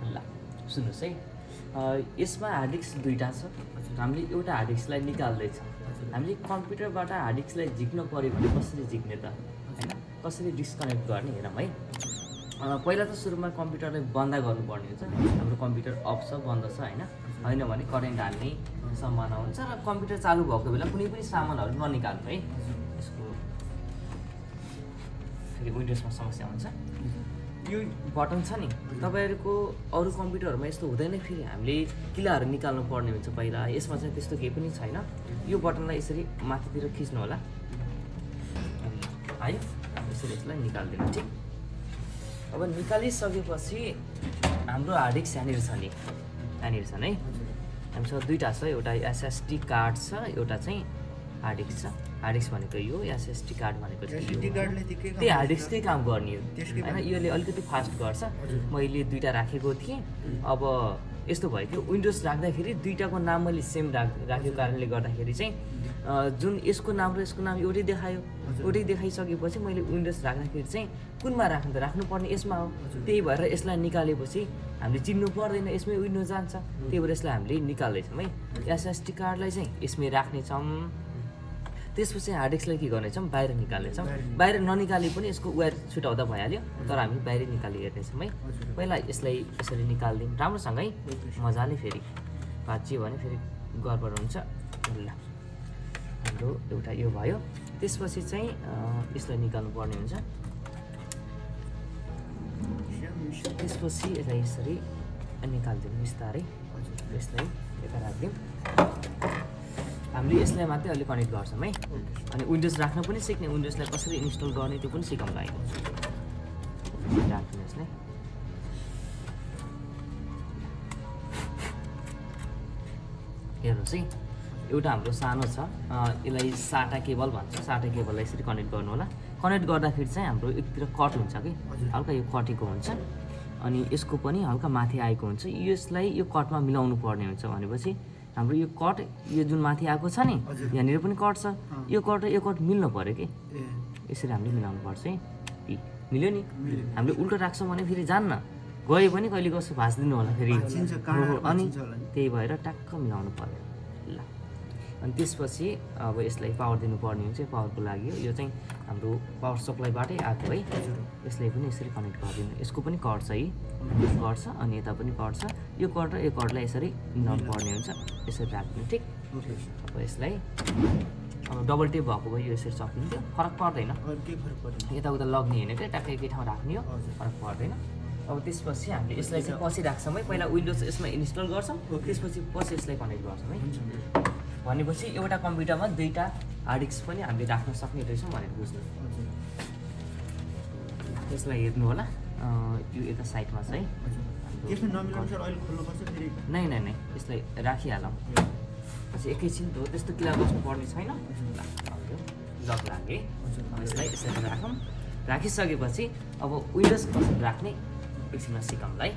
ल सुन्नुहोस् है, यसमा हार्ड डिस्क दुईवटा छ। हामीले एउटा हार्ड डिस्कलाई निकाल्दैछ। हामीले कम्प्युटरबाट हार्ड डिस्कलाई झिक्न पऱ्यो भने कसरी झिक्ने त होइन, कसरी डिस्कनेक्ट गर्ने हेरौँ है। पहिला त सुरुमा कम्प्युटरलाई बन्द गर्नुपर्ने हुन्छ। हाम्रो कम्प्युटर अफ छ, बन्द छ होइन, होइन भने करेन्ट हाल्ने सम्भावना हुन्छ र कम्प्युटर चालु भएको बेला कुनै पनि सामानहरू ननिकाल्नु है। यसको फेरि विन्डोजमा समस्या हुन्छ। यो बटन छ नि, तपाईँहरूको अरू कम्प्युटरहरूमा यस्तो हुँदैन। फेरि हामीले किलाहरू निकाल्नु पर्ने हुन्छ पहिला। यसमा चाहिँ त्यस्तो केही पनि छैन। यो बटनलाई यसरी माथितिर खिच्नु होला, आयो यसरी यसलाई निकालिदिनु। ठिक, अब निकालिसकेपछि हाम्रो हार्ड डिस्क यहाँनिर छ नि, यहाँनिर छन् है। हामीसँग दुईवटा छ, एउटा एसएसडी कार्ड छ, एउटा चाहिँ हार्ड डिस्क छ। हार्ड डिस्क भनेको यो, एसएसडी कार्ड भनेको त्यही हार्ड डिस्कै काम गर्ने हो होइन। यसले अलिकति फास्ट गर्छ। मैले दुईवटा राखेको थिएँ। अब यस्तो भयो कि विन्डोज राख्दाखेरि दुईवटाको नाम मैले सेम राखेको कारणले गर्दाखेरि चाहिँ जुन यसको नाम र यसको नाम एउटै देखायो। एउटै देखाइसकेपछि मैले विन्डोज राख्दाखेरि चाहिँ कुनमा राख्नुपर्ने यसमा हो। त्यही भएर यसलाई निकालेपछि हामीले चिन्नु पर्दैन, यसमै विन्डोज जान्छ। त्यही भएर यसलाई हामीले निकाल्दैछौँ है। एसएसडी कार्डलाई चाहिँ यसमै राख्नेछौँ। त्यसपछि हार्ड डिस्कलाई के गर्नेछौँ, बाहिर निकाल्नेछौँ। बाहिर ननिकाले पनि यसको वायर छुटाउँदा भइहाल्यो, तर हामी बाहिर निकाली हेर्नेछौँ है। पहिला यसलाई यसरी निकालिदिउँ राम्रोसँग है, मजाले। फेरि भाँचियो भने फेरि गडबड हुन्छ। ल हाम्रो एउटा यो भयो। त्यसपछि चाहिँ यसलाई निकाल्नु पर्ने हुन्छ। त्यसपछि यसलाई यसरी निकालिदिउँ बिस्तारै। यसलाई यता राखिदिउँ। हामीले यसलाई मात्रै अहिले कनेक्ट गर्छौँ है। अनि विन्डोज राख्न पनि सिक्ने, विन्डोजलाई कसरी इन्स्टल गर्ने त्यो पनि सिकाउँ लागेको। राख्दिनु यसलाई। हेर्नुहोस् है, एउटा हाम्रो सानो छ, यसलाई साटा केबल भन्छ। साटा केबललाई यसरी कनेक्ट गर्नु होला। कनेक्ट गर्दाखेरि चाहिँ हाम्रो एकतिर कट हुन्छ कि हल्का, यो कटेको हुन्छ। अनि यसको पनि हल्का माथि आएको हुन्छ। यसलाई यो कटमा मिलाउनु पर्ने हुन्छ। भनेपछि हाम्रो यो कट, यो जुन माथि आएको छ नि, यहाँनिर पनि कट छ। यो कट र यो कट मिल्नु पऱ्यो कि, यसरी हामीले मिलाउनु पर्छ है। मिल्यो नि। हामीले उल्टो राख्छौँ भने फेरि जान्न, गयो भने कहिले कसो भाँचिदिनु होला फेरि। अनि त्यही भएर टक्क मिलाउनु पऱ्यो। ल अनि त्यसपछि अब यसलाई पावर दिनुपर्ने हुन्छ। पावरको लागि यो चाहिँ हाम्रो पावर सप्लाईबाटै आएको है। यसलाई पनि यसरी कनेक्ट गरिदिनु। यसको पनि कट छ है, कट छ। अनि यता पनि कट छ। यो कट र यो कटलाई यसरी मिलाउनु पर्ने हुन्छ। यसरी राख्नु। ठिक, अब यसलाई अब डबल टेप भएको भयो, यो यसरी सकिन्थ्यो, फरक पर्दैन। यताउता लग्ने होइन क्या, ट्याक्कै एकै ठाउँ राख्ने हो, फरक पर्दैन। अब त्यसपछि हामीले यसलाई चाहिँ पछि राख्छौँ है। पहिला विन्डोज यसमा इन्स्टल गर्छौँ, त्यसपछि पछि यसलाई कनेक्ट गर्छौँ है। भनेपछि एउटा कम्प्युटरमा दुईवटा हार्ड डिस्क पनि हामीले राख्न सक्ने रहेछौँ भनेर बुझ्नु। यसलाई हेर्नु होला, यो यता साइडमा छ है। नै नै नै, यसलाई राखिहालौँ। पछि एकैछिन हो, त्यस्तो किला बस्नु पर्ने छैन। लक लागे, यसलाई यसरी राखौँ। राखिसकेपछि अब विन्डोज कसरी राख्ने एकछिनमा सिकाउँला है।